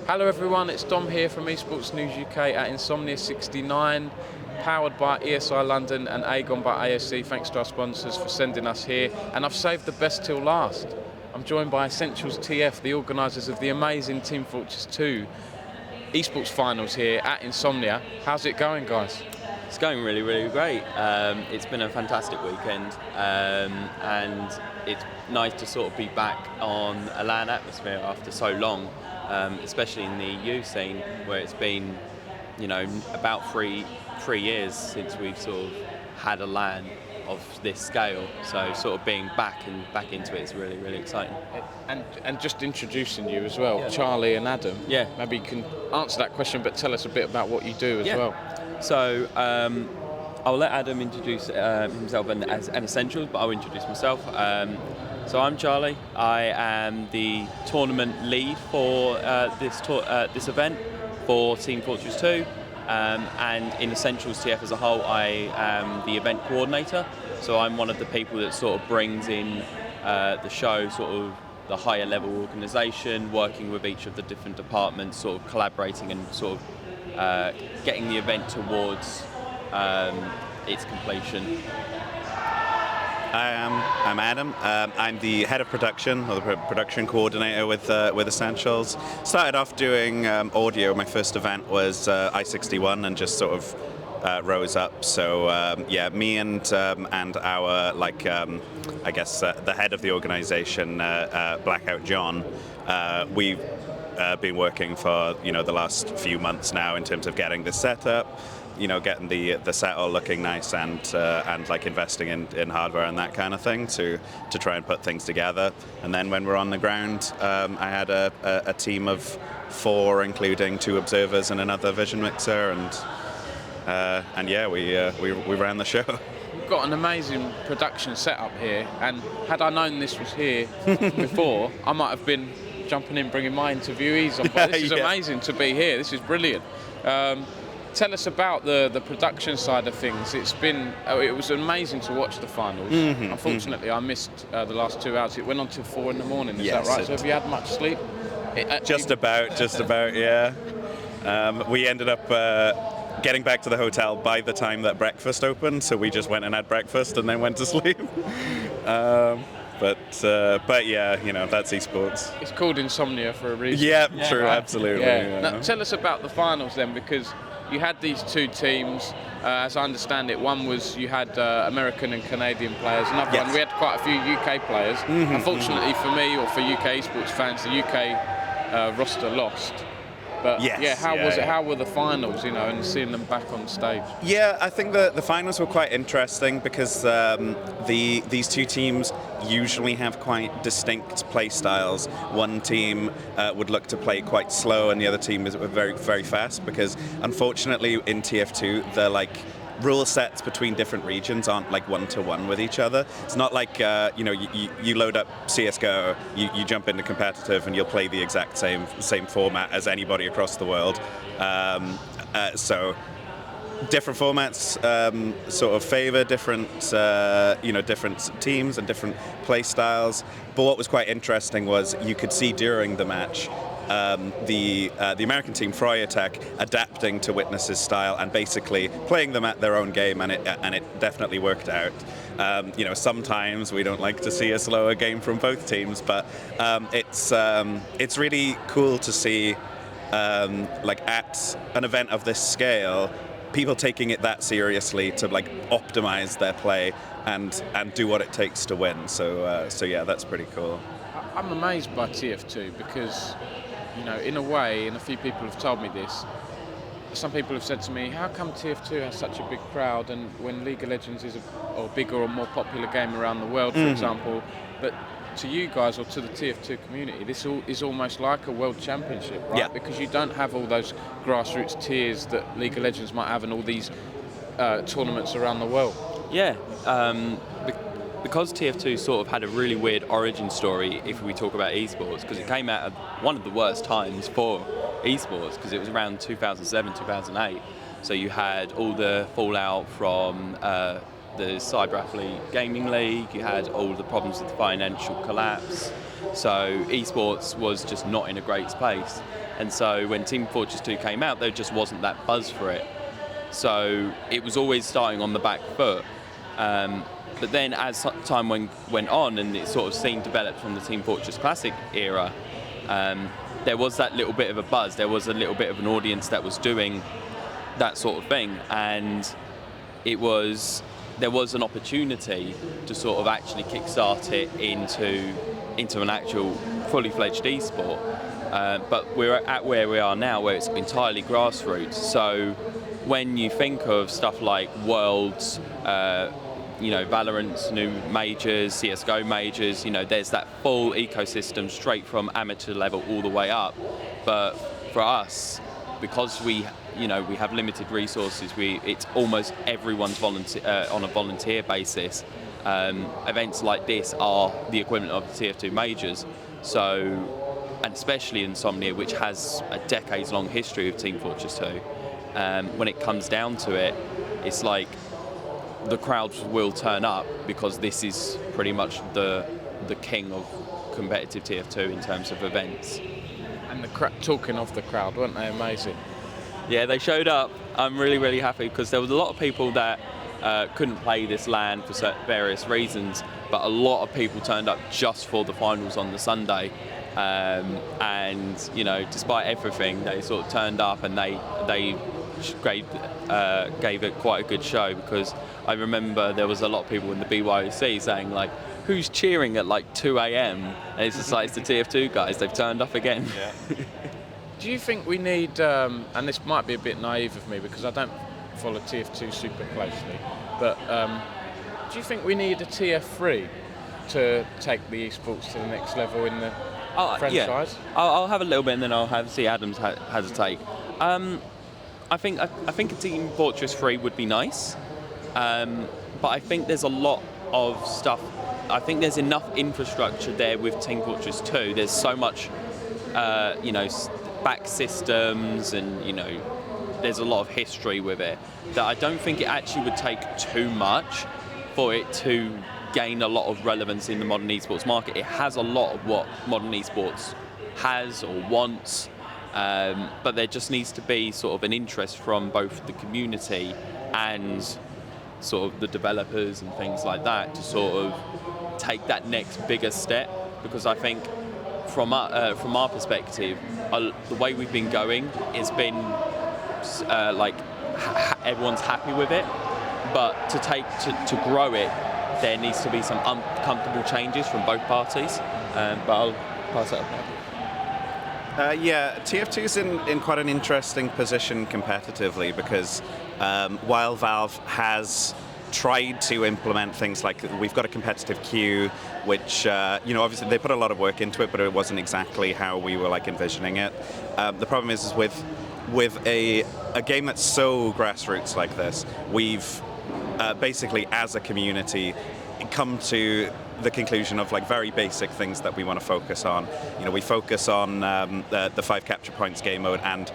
Hello everyone, it's Dom here from Esports News UK at Insomnia 69, powered by ESI London and Aegon by ASC. Thanks to our sponsors for sending us here, and I've saved the best till last. I'm joined by EssentialsTF, the organisers of the amazing Team Fortress 2 Esports finals here at Insomnia. How's it going, guys? It's going really, really great. It's been a fantastic weekend, and it's nice to sort of be back on a LAN atmosphere after so long, especially in the EU scene, where it's been, you know, about three years since we've sort of had a LAN of this scale. So sort of being back into it is really, really exciting. And just introducing you as well, Yeah. Charlie and Adam. Yeah. Maybe you can answer that question, but tell us a bit about what you do as well. So I'll let Adam introduce himself as Essentials, but I'll introduce myself. So I'm Charlie. I am the tournament lead for this event for Team Fortress 2, and in EssentialsTF as a whole, I am the event coordinator. So I'm one of the people that sort of brings in the show, sort of the higher level organisation, working with each of the different departments, sort of collaborating and sort of getting the event towards its completion. I'm Adam. I'm the head of production, or the production coordinator with Essentials. Started off doing audio. My first event was I-61 and just sort of rose up. So yeah, me and our I guess the head of the organisation, Blackout John, we've been working for the last few months now in terms of getting this set up. Getting the set all looking nice and like investing in hardware and that kind of thing to try and put things together. And then when we're on the ground, I had a team of 4, including 2 observers and another vision mixer, and yeah, we ran the show. We've got an amazing production setup here, and had I known this was here before, I might have been jumping in, bringing my interviewees on. But this is amazing to be here. This is brilliant. Tell us about the production side of things. It was amazing to watch the finals. Unfortunately, I missed the last 2 hours. It went on till 4 in the morning. Is that right? So have you had much sleep? Just about, yeah. We ended up getting back to the hotel by the time that breakfast opened, so we just went and had breakfast and then went to sleep. But yeah, that's esports. It's called Insomnia for a reason. Yeah, true, right? Absolutely. Yeah. Yeah. Now, tell us about the finals then, because you had these 2 teams. As I understand it, one was you had American and Canadian players. Another one, we had quite a few UK players. Unfortunately for me, or for UK esports fans, the UK roster lost. But how was it? How were the finals, and seeing them back on stage? Yeah, I think the finals were quite interesting because these 2 teams usually have quite distinct play styles. One team would look to play quite slow, and the other team is very, very fast. Because unfortunately, in TF2, the rule sets between different regions aren't one-to-one with each other. It's not like you load up CSGO, you jump into competitive, and you'll play the exact same format as anybody across the world. So different formats sort of favor different different teams and different play styles. But what was quite interesting was you could see during the match the American team, Tech, adapting to Witness's style and basically playing them at their own game, and it definitely worked out. Sometimes we don't like to see a slower game from both teams, but it's really cool to see at an event of this scale, people taking it that seriously to optimize their play and do what it takes to win. So yeah, that's pretty cool. I'm amazed by TF2 because, in a way, and a few people have told me this, some people have said to me, how come TF2 has such a big crowd, and when League of Legends is a bigger or more popular game around the world, for example, but to you guys or to the TF2 community, this is almost like a world championship, right? Yeah. Because you don't have all those grassroots tiers that League of Legends might have in all these tournaments around the world. Yeah. Because TF2 sort of had a really weird origin story if we talk about esports, because it came out at one of the worst times for esports, because it was around 2007, 2008. So you had all the fallout from the Cyber Athlete Gaming League, you had all the problems with the financial collapse. So esports was just not in a great space. And so when Team Fortress 2 came out, there just wasn't that buzz for it. So it was always starting on the back foot. But then as time went on and it sort of scene developed from the Team Fortress Classic era, there was that little bit of a buzz. There was a little bit of an audience that was doing that sort of thing. And there was an opportunity to sort of actually kickstart it into an actual fully fledged esport. But we're at where we are now, where it's entirely grassroots. So when you think of stuff like Worlds, Valorant's new majors, CSGO majors, there's that full ecosystem straight from amateur level all the way up. But for us, because we have limited resources, it's almost everyone's on a volunteer basis. Events like this are the equivalent of the TF2 majors. So, and especially Insomnia, which has a decades-long history of Team Fortress 2, when it comes down to it, it's like the crowds will turn up because this is pretty much the king of competitive TF2 in terms of events. And talking of the crowd, weren't they amazing? Yeah, they showed up. I'm really, really happy because there was a lot of people that couldn't play this LAN for various reasons, but a lot of people turned up just for the finals on the Sunday. And despite everything, they sort of turned up and they gave it quite a good show, because I remember there was a lot of people in the BYOC saying like, who's cheering at like 2 a.m? And it's just like, it's the TF2 guys, they've turned up again. Yeah. Do you think we need, and this might be a bit naive of me because I don't follow TF2 super closely, but do you think we need a TF3 to take the esports to the next level in the franchise? Yeah. I'll have a little bit and then I'll see Adams has a take. I think a Team Fortress 3 would be nice, but I think there's a lot of stuff. I think there's enough infrastructure there with Team Fortress 2. There's so much, back systems and there's a lot of history with it that I don't think it actually would take too much for it to gain a lot of relevance in the modern esports market. It has a lot of what modern esports has or wants, but there just needs to be sort of an interest from both the community and sort of the developers and things like that to sort of take that next bigger step, because I think from our perspective, the way we've been going has been everyone's happy with it, but to grow it, there needs to be some uncomfortable changes from both parties. But I'll pass it up now. TF2 is in quite an interesting position competitively, because while Valve has tried to implement things like, we've got a competitive queue, which obviously they put a lot of work into it, but it wasn't exactly how we were envisioning it. The problem is with a game that's so grassroots like this, we've basically as a community come to the conclusion of very basic things that we want to focus on. We focus on the 5 capture points game mode and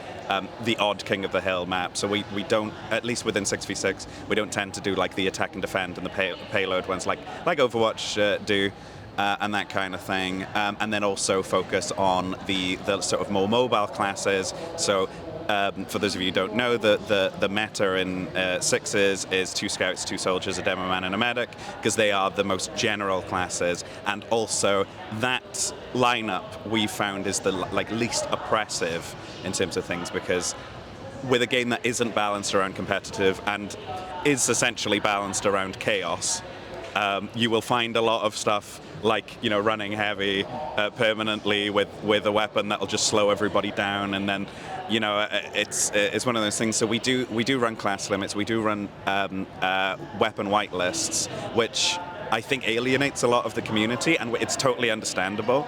the odd King of the Hill map. So we don't, at least within 6v6, we don't tend to do the attack and defend and the payload ones like Overwatch do. And that kind of thing, and then also focus on the sort of more mobile classes. So for those of you who don't know, the meta in sixes is 2 scouts, 2 soldiers, a demo man, and a medic, because they are the most general classes, and also that lineup we found is the least oppressive in terms of things, because with a game that isn't balanced around competitive and is essentially balanced around chaos, you will find a lot of stuff running heavy permanently with a weapon that'll just slow everybody down, and then it's one of those things. So we do run class limits, we do run weapon whitelists, which I think alienates a lot of the community, and it's totally understandable.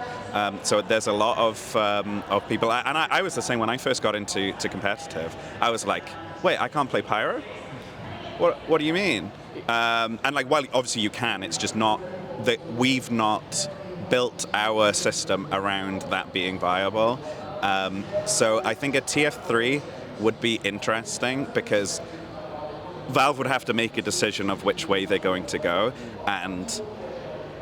So there's a lot of people, and I was the same when I first got into competitive. I was like, wait, I can't play Pyro? What do you mean? And while obviously you can, it's just not that we've not built our system around that being viable. So I think a TF3 would be interesting, because Valve would have to make a decision of which way they're going to go, and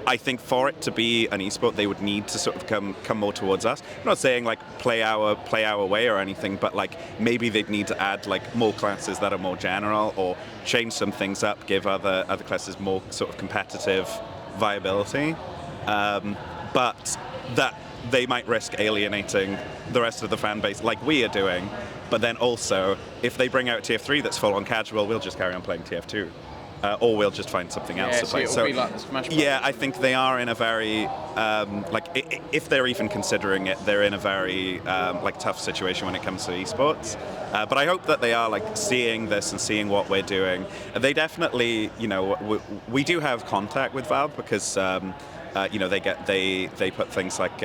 I think for it to be an esport, they would need to sort of come more towards us. I'm not saying like play our way or anything, but like maybe they'd need to add like more classes that are more general, or change some things up, give other classes more sort of competitive viability. But that they might risk alienating the rest of the fan base, like we are doing. But then also, if they bring out TF3 that's full on casual, we'll just carry on playing TF2. Or we'll just find something else to play. So, be like the Smash Bros. Yeah, I think they are in a very if they're even considering it, they're in a very like tough situation when it comes to esports. But I hope that they are like seeing this and seeing what we're doing. They definitely, you know, we do have contact with Valve because you know they put things like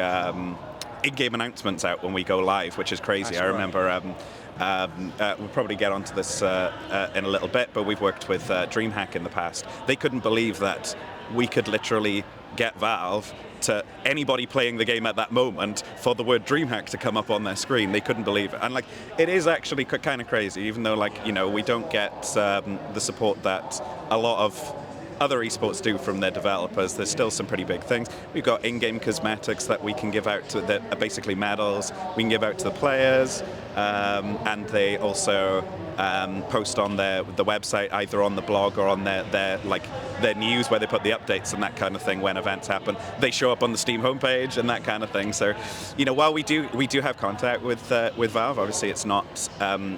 in-game announcements out when we go live, which is crazy. That's I right. remember. We'll probably get onto this in a little bit, but we've worked with DreamHack in the past. They couldn't believe that we could literally get Valve to anybody playing the game at that moment for the word DreamHack to come up on their screen. They couldn't believe it. And like, it is actually kind of crazy, even though like, you know, we don't get the support that a lot of other esports do from their developers. There's still some pretty big things. We've got in-game cosmetics that we can give out to, that are basically medals. We can give out to the players, and they also post on the website, either on the blog or on their news where they put the updates and that kind of thing when events happen. They show up on the Steam homepage and that kind of thing. So, you know, while we do have contact with Valve, obviously it's not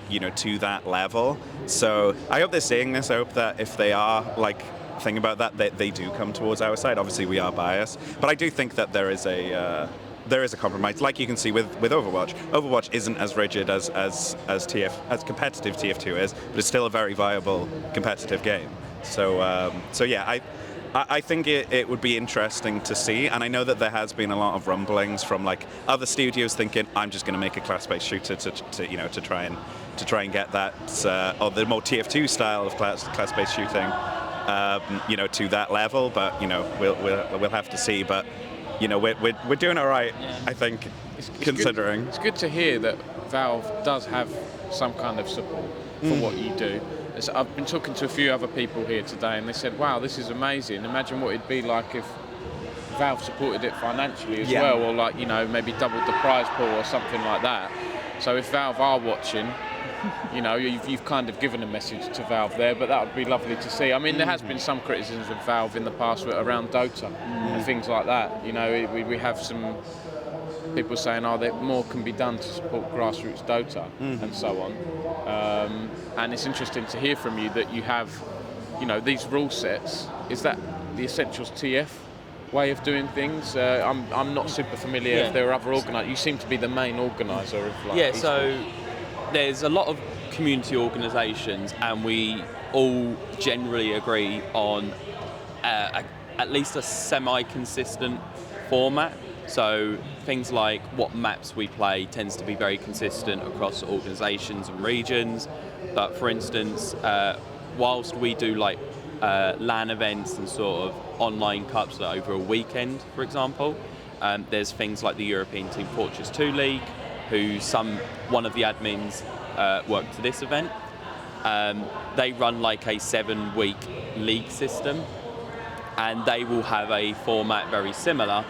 you know, to that level. So I hope they're seeing this. I hope that if they are like thing about that, they do come towards our side. Obviously we are biased, but I do think that there is a compromise, like you can see with Overwatch. Overwatch isn't as rigid as competitive TF2 is, but it's still a very viable competitive game. So yeah, I think it would be interesting to see, and I know that there has been a lot of rumblings from like other studios thinking, I'm just going to make a class-based shooter to try and get that or the more TF2 style of class-based shooting. You know, to that level, but you know, we'll have to see. But you know, we're doing all right, yeah. I think, considering. It's good to hear that Valve does have some kind of support for what you do. I've been talking to a few other people here today, and they said, "Wow, this is amazing. Imagine what it'd be like if Valve supported it financially as well, or like, you know, maybe doubled the prize pool or something like that." So if Valve are watching, you know, you've kind of given a message to Valve there, but that would be lovely to see. I mean, there has been some criticisms of Valve in the past around Dota and things like that. You know, we have some people saying, oh, that more can be done to support grassroots Dota and so on. And it's interesting to hear from you that you have, you know, these rule sets. Is that the EssentialsTF way of doing things? I'm not super familiar if there are other organisers. You seem to be the main organiser of like esports. So there's a lot of community organisations, and we all generally agree on at least a semi-consistent format. So things like what maps we play tends to be very consistent across organisations and regions. But for instance, whilst we do like LAN events and sort of online cups over a weekend, for example, there's things like the European Team Fortress 2 League, who one of the admins work to this event. They run like a 7-week league system, and they will have a format very similar,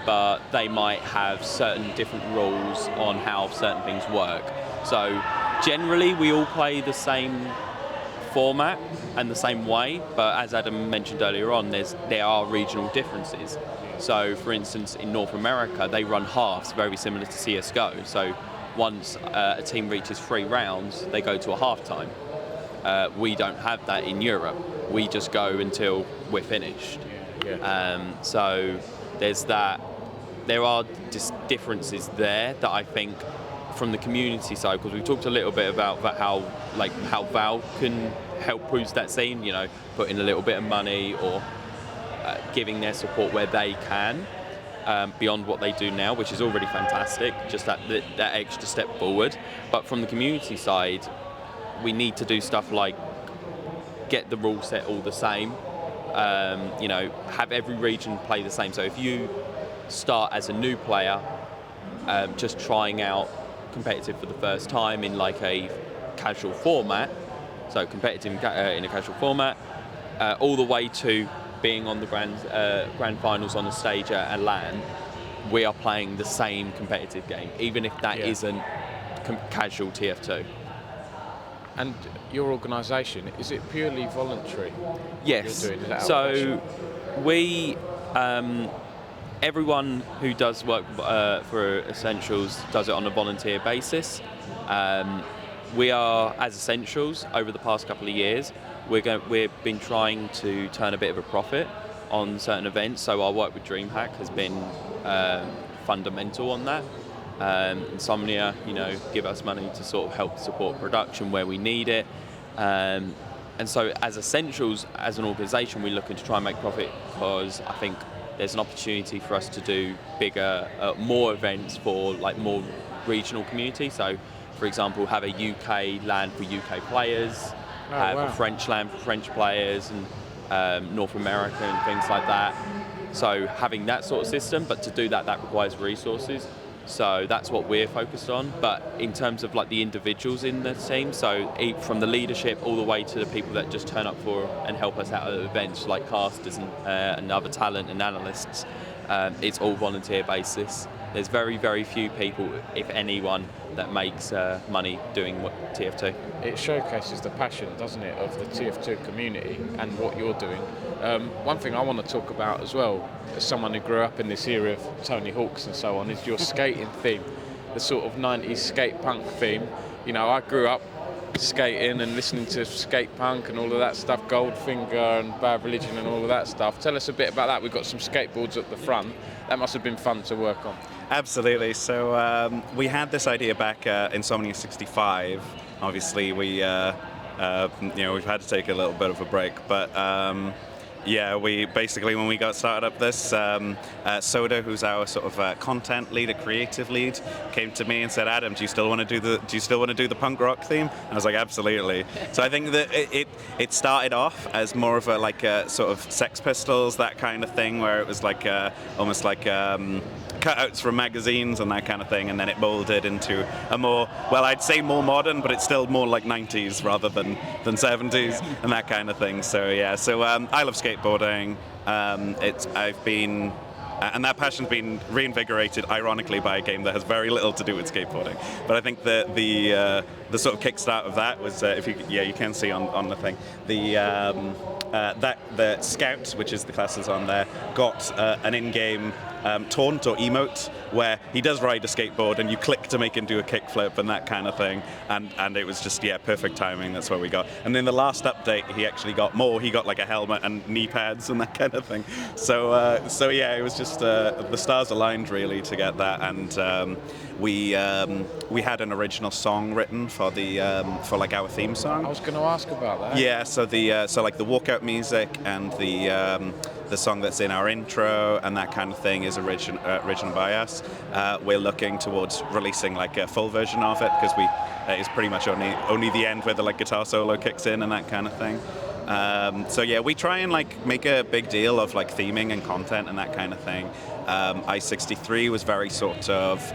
but they might have certain different rules on how certain things work. So generally we all play the same format and the same way, but as Adam mentioned earlier on, there are regional differences. So for instance, in North America, they run halves very similar to CSGO. So once a team reaches 3 rounds, they go to a half-time. We don't have that in Europe. We just go until we're finished. So there's that. There are just differences there that I think from the community side, because we talked a little bit about how Valve can help boost that scene, you know, putting a little bit of money or giving their support where they can, beyond what they do now, which is already fantastic, just that extra step forward. But from the community side, we need to do stuff like get the rule set all the same, you know, have every region play the same. So if you start as a new player, just trying out competitive for the first time in like a casual format, so competitive in a casual format, all the way to being on the grand finals on a stage at LAN, we are playing the same competitive game, even if that isn't casual TF2. And your organisation, is it purely voluntary? Yes. You're doing? Is that So we, everyone who does work for Essentials does it on a volunteer basis. We are, as Essentials, over the past couple of years, we've been trying to turn a bit of a profit on certain events. So our work with DreamHack has been fundamental on that. Insomnia, give us money to sort of help support production where we need it. And so as Essentials, as an organisation, we're looking to try and make profit because I think there's an opportunity for us to do bigger, more events for like more regional community. So, for example, have a UK LAN for UK players, have a French LAN for French players, and North America and things like that. So having that sort of system, but to do that requires resources. So that's what we're focused on. But in terms of like the individuals in the team, so from the leadership all the way to the people that just turn up for and help us out at events, like casters and other talent and analysts, it's all volunteer basis. There's very, very few people, if anyone, that makes money doing TF2. It showcases the passion, doesn't it, of the TF2 community and what you're doing. One thing I want to talk about as well, as someone who grew up in this era of Tony Hawks and so on, is your skating theme, the sort of 90s skate punk theme. I grew up skating and listening to skate punk and all of that stuff, Goldfinger and Bad Religion and all of that stuff. Tell us a bit about that. We've got some skateboards at the front. That must have been fun to work on. Absolutely. So we had this idea back in Insomnia 65. Obviously, we've had to take a little bit of a break, but we basically, when we got started up this, Soda, who's our sort of content leader, creative lead, came to me and said, "Adam, do you still want to do the punk rock theme?" And I was like, "Absolutely." So I think that it started off as more of a sort of Sex Pistols, that kind of thing, where it was like almost like cutouts from magazines and that kind of thing, and then it molded into a more, I'd say more modern, but it's still more like 90s rather than 70s and that kind of thing. So I love skateboarding. And that passion's been reinvigorated, ironically, by a game that has very little to do with skateboarding. But I think that the sort of kickstart of that was, you can see on the thing, the Scout, which is the class that's on there, got an in-game taunt or emote where he does ride a skateboard and you click to make him do a kickflip and that kind of thing, and it was just perfect timing. That's what we got. And then the last update, he actually got more. He got like a helmet and knee pads and that kind of thing. So it was just the stars aligned really to get that. And we had an original song written for our theme song. I was going to ask about that. Yeah, so the walkout music and the song that's in our intro and that kind of thing is original by us. We're looking towards releasing like a full version of it because it's pretty much only the end where the guitar solo kicks in and that kind of thing. We try and make a big deal of theming and content and that kind of thing. I-63 was very sort of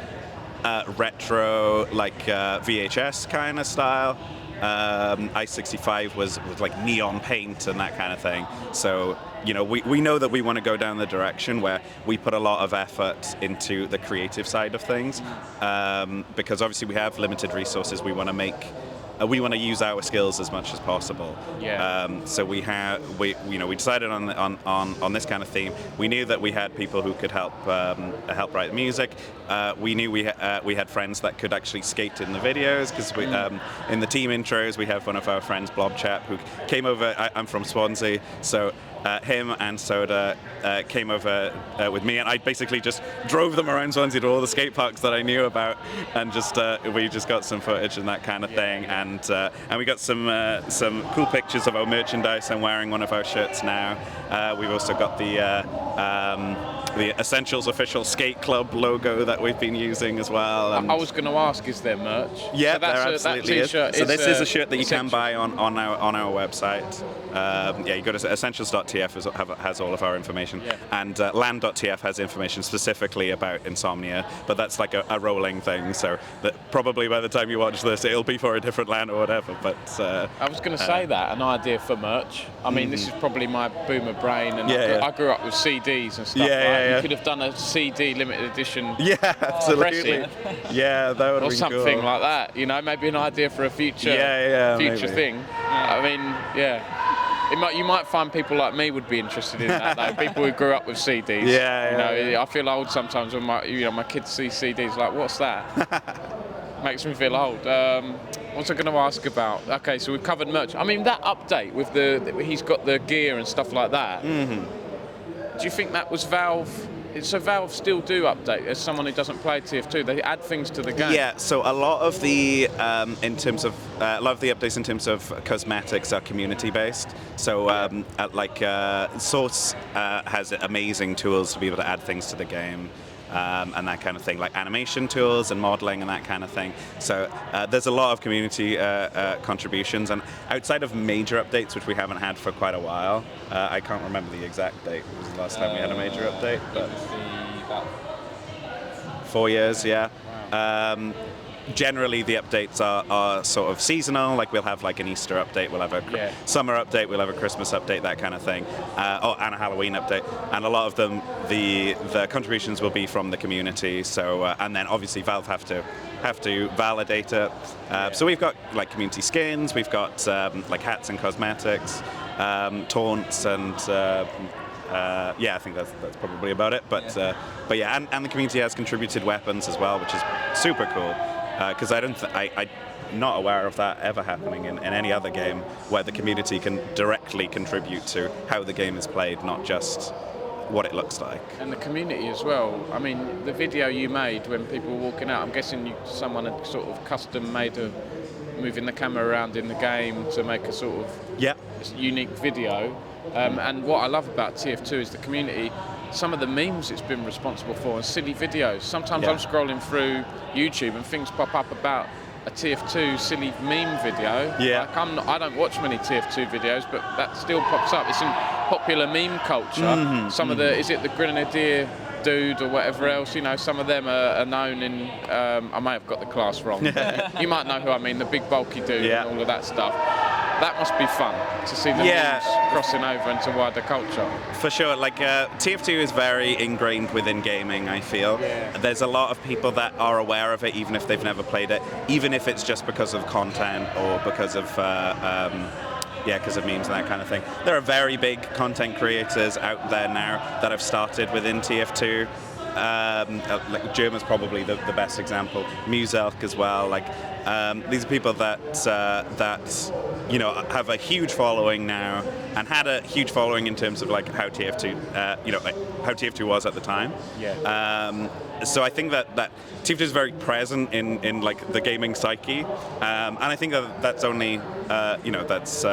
retro, VHS kind of style. I-65 was like neon paint and that kind of thing. So we know that we want to go down the direction where we put a lot of effort into the creative side of things, because obviously we have limited resources. We want to use our skills as much as possible. Yeah. So we decided on this kind of theme. We knew that we had people who could help write the music. We knew we had friends that could actually skate in the videos because in the team intros we have one of our friends, Blob Chap, who came over. I'm from Swansea, so. Him and Soda came over with me, and I basically just drove them around Swansea to all the skate parks that I knew about, and we just got some footage and that kind of thing, and we got some cool pictures of our merchandise. I'm wearing one of our shirts now. We've also got the the Essentials official skate club logo that we've been using as well. And I was going to ask, is there merch? yeah, so there absolutely is. So this is a shirt that you can buy on our website. Yeah, you go to EssentialsTF has all of our information, and land.tf has information specifically about Insomnia, but that's like a rolling thing. So that probably by the time you watch this, it'll be for a different LAN or whatever. But I was going to say that an idea for merch. I mean, this is probably my boomer brain, and I grew up with CDs and stuff. You could have done a CD limited edition. Yeah, absolutely. Yeah, that would or be something cool. like that. You know, maybe an idea for a future maybe. thing. I mean, you might find people like me would be interested in that, though. People who grew up with CDs. I feel old sometimes when my kids see CDs. Like, what's that? Makes me feel old. What's I going to ask about? Okay, so we've covered merch. I mean, that update with he's got the gear and stuff like that. Do you think that was Valve? So Valve still do update. As someone who doesn't play TF2, they add things to the game. Yeah. So a lot of the in terms of a lot of the updates in terms of cosmetics are community based. So Source has amazing tools to be able to add things to the game. And that kind of thing, like animation tools and modeling and that kind of thing. So there's a lot of community contributions, and outside of major updates, which we haven't had for quite a while, I can't remember the exact date. It was the last time we had a major update, but about 4 years, yeah. Wow. Generally, the updates are sort of seasonal. Like we'll have like an Easter update, we'll have a summer update, we'll have a Christmas update, that kind of thing, and a Halloween update. And a lot of them, the contributions will be from the community. So and then obviously Valve have to validate it. So we've got like community skins, we've got like hats and cosmetics, taunts, and I think that's probably about it. But yeah, and the community has contributed weapons as well, which is super cool. Because I'm not aware of that ever happening in any other game where the community can directly contribute to how the game is played, not just what it looks like. And the community as well. I mean, the video you made when people were walking out, I'm guessing someone had sort of custom made moving the camera around in the game to make a sort of unique video. And what I love about TF2 is the community. Some of the memes it's been responsible for and silly videos. Sometimes I'm scrolling through YouTube and things pop up about a TF2 silly meme video. Like I don't watch many TF2 videos, but that still pops up. It's in popular meme culture. Some of is it the Grenadier dude or whatever else, some of them are known in, I may have got the class wrong, but you might know who I mean, the big bulky dude and all of that stuff. That must be fun to see the memes crossing over into wider culture. For sure, like TF2 is very ingrained within gaming, I feel. There's a lot of people that are aware of it, even if they've never played it, even if it's just because of content or because of because of memes and that kind of thing. There are very big content creators out there now that have started within TF2. Like German's probably the best example. Muselk as well. Like these are people that have a huge following now and had a huge following in terms of like how TF2 how TF2 was at the time. So I think that TF2 is very present in like the gaming psyche, and I think that's only that's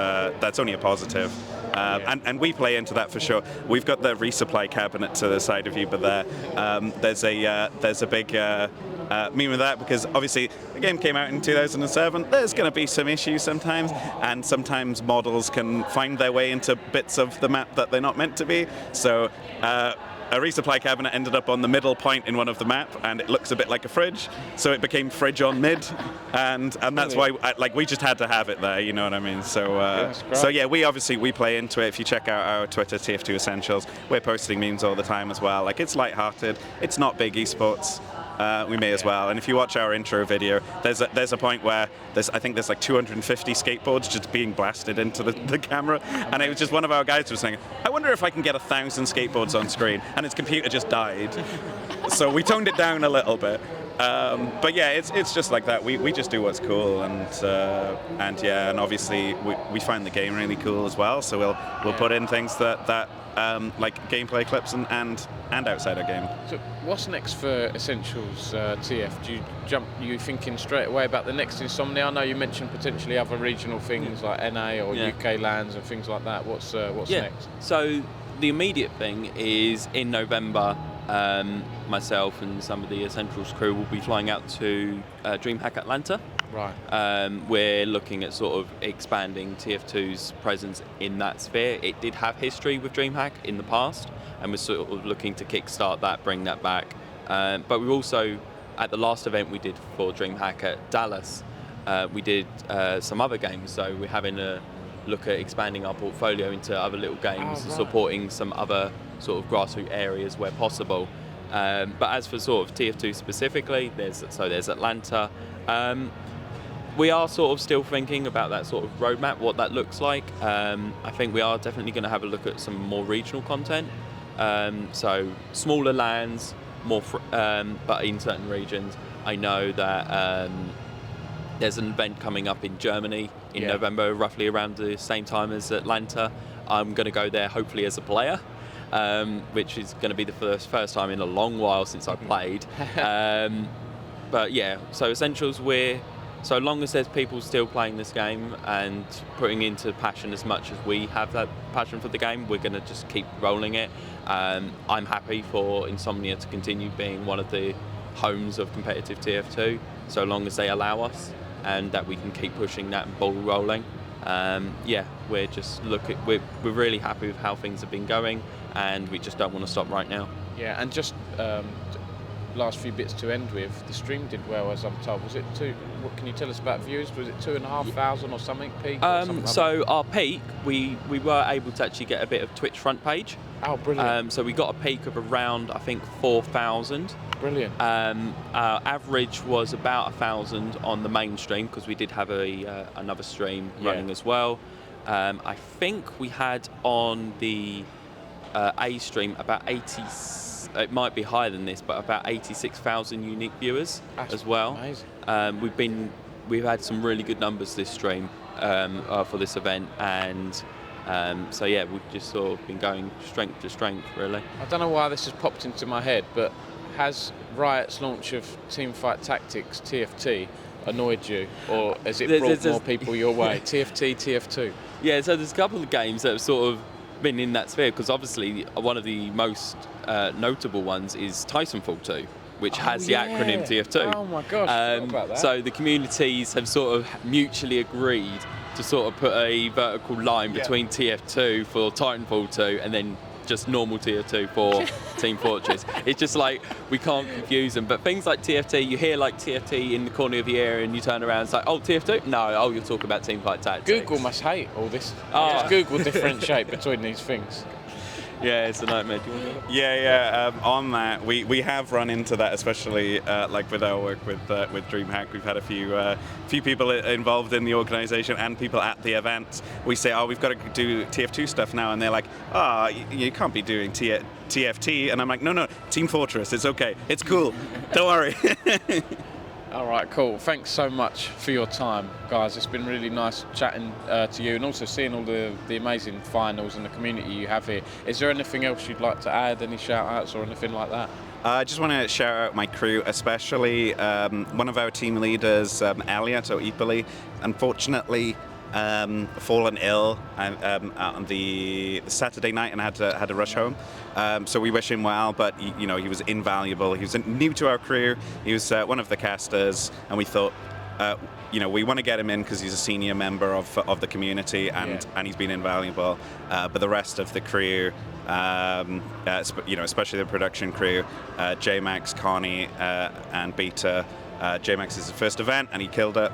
only a positive. And we play into that for sure. We've got the resupply cabinet to the side of you, but there's a big meme with that, because obviously the game came out in 2007. There's going to be some issues sometimes, and sometimes models can find their way into bits of the map that they're not meant to be. So a resupply cabinet ended up on the middle point in one of the map, and it looks a bit like a fridge, so it became fridge on mid, and that's why we just had to have it there, you know what I mean? So we play into it. If you check out our Twitter, TF2 Essentials, we're posting memes all the time as well. Like, it's lighthearted, it's not big esports. We may as well. And if you watch our intro video, there's a point where I think there's like 250 skateboards just being blasted into the camera, and it was just one of our guys was saying, I wonder if I can get 1,000 skateboards on screen, and his computer just died. So we toned it down a little bit. But yeah, it's just like that. We just do what's cool, and obviously we find the game really cool as well. So we'll put in things that like gameplay clips and outside our game. So what's next for Essentials TF? Do you thinking straight away about the next Insomnia? I know you mentioned potentially other regional things like NA or UK lands and things like that. What's next? So the immediate thing is in November myself and some of the Essentials crew will be flying out to DreamHack Atlanta. Right. We're looking at sort of expanding TF2's presence in that sphere. It did have history with DreamHack in the past, and we're sort of looking to kickstart that, bring that back. But we also, at the last event we did for DreamHack at Dallas, we did some other games. So we're having a look at expanding our portfolio into other little games and supporting some other sort of grassroots areas where possible. But as for sort of TF2 specifically, there's Atlanta. We are sort of still thinking about that sort of roadmap, what that looks like. I think we are definitely going to have a look at some more regional content. So smaller lands, but in certain regions. I know that there's an event coming up in Germany in November, roughly around the same time as Atlanta. I'm going to go there hopefully as a player, which is going to be the first time in a long while since I played. But yeah, so Essentials, so long as there's people still playing this game and putting into passion as much as we have that passion for the game, we're going to just keep rolling it. I'm happy for Insomnia to continue being one of the homes of competitive TF2, so long as they allow us and that we can keep pushing that ball rolling. We're really happy with how things have been going, and we just don't want to stop right now. Yeah, and just last few bits to end with, the stream did well, as I'm told. Was it what can you tell us about views? Was it 2,500 or something peak? So our peak, we were able to actually get a bit of Twitch front page. Oh, brilliant. So we got a peak of around, I think, 4,000. Brilliant. Our average was about 1,000 on the main stream, because we did have another stream running as well. I think we had on the A stream about 80. It might be higher than this, but about 86,000 unique viewers as well. Amazing. We've had some really good numbers this stream for this event, and we've just sort of been going strength to strength, really. I don't know why this has popped into my head, but has Riot's launch of Teamfight Tactics TFT annoyed you, or has it brought more people your way? TFT, TF2. Yeah, so there's a couple of games that have sort of been in that sphere, because obviously one of the most notable ones is Titanfall 2, which has the acronym TF2. Oh my gosh, I forgot about that. So the communities have sort of mutually agreed to sort of put a vertical line between TF2 for Titanfall 2 and then just normal TF2 for Team Fortress. It's just like, we can't confuse them. But things like TFT, you hear like TFT in the corner of your ear and you turn around and it's like, oh, TF2? No, you're talking about Teamfight Tactics. Google must hate all this. Just Google differentiate between these things. Yeah, it's a nightmare. Do you want to on that, we have run into that, especially like with our work with DreamHack. We've had a few people involved in the organisation and people at the event. We say, we've got to do TF2 stuff now, and they're like, you can't be doing TFT, and I'm like, no, Team Fortress, it's okay, it's cool, don't worry. All right, cool. Thanks so much for your time, guys. It's been really nice chatting to you, and also seeing all the amazing finals and the community you have here. Is there anything else you'd like to add, any shout-outs or anything like that? I just want to shout out my crew, especially one of our team leaders, Elliot, or Ipoli, unfortunately fallen ill on the Saturday night and had to rush home. So we wish him well, but he was invaluable. He was new to our crew. He was one of the casters, and we thought, we want to get him in because he's a senior member of the community, and he's been invaluable. But the rest of the crew, especially the production crew, J-Max, Connie, and Beta. J-Max is his first event, and he killed it.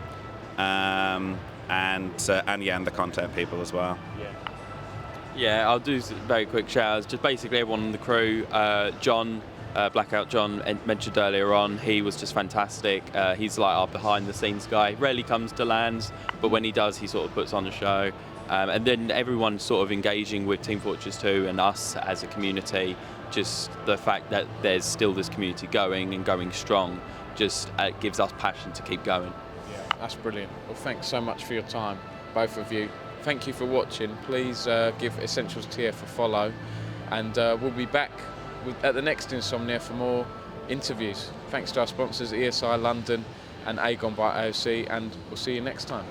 And the content people as well. Yeah, I'll do very quick shout-outs. Just basically everyone on the crew. John, Blackout John, mentioned earlier on, he was just fantastic. He's like our behind-the-scenes guy. Rarely comes to LANs, but when he does, he sort of puts on a show. And then everyone sort of engaging with Team Fortress 2 and us as a community. Just the fact that there's still this community going and going strong just gives us passion to keep going. That's brilliant. Well, thanks so much for your time, both of you. Thank you for watching. Please give EssentialsTF a follow, and we'll be back at the next Insomnia for more interviews. Thanks to our sponsors, ESI London and Aegon by AOC, and we'll see you next time.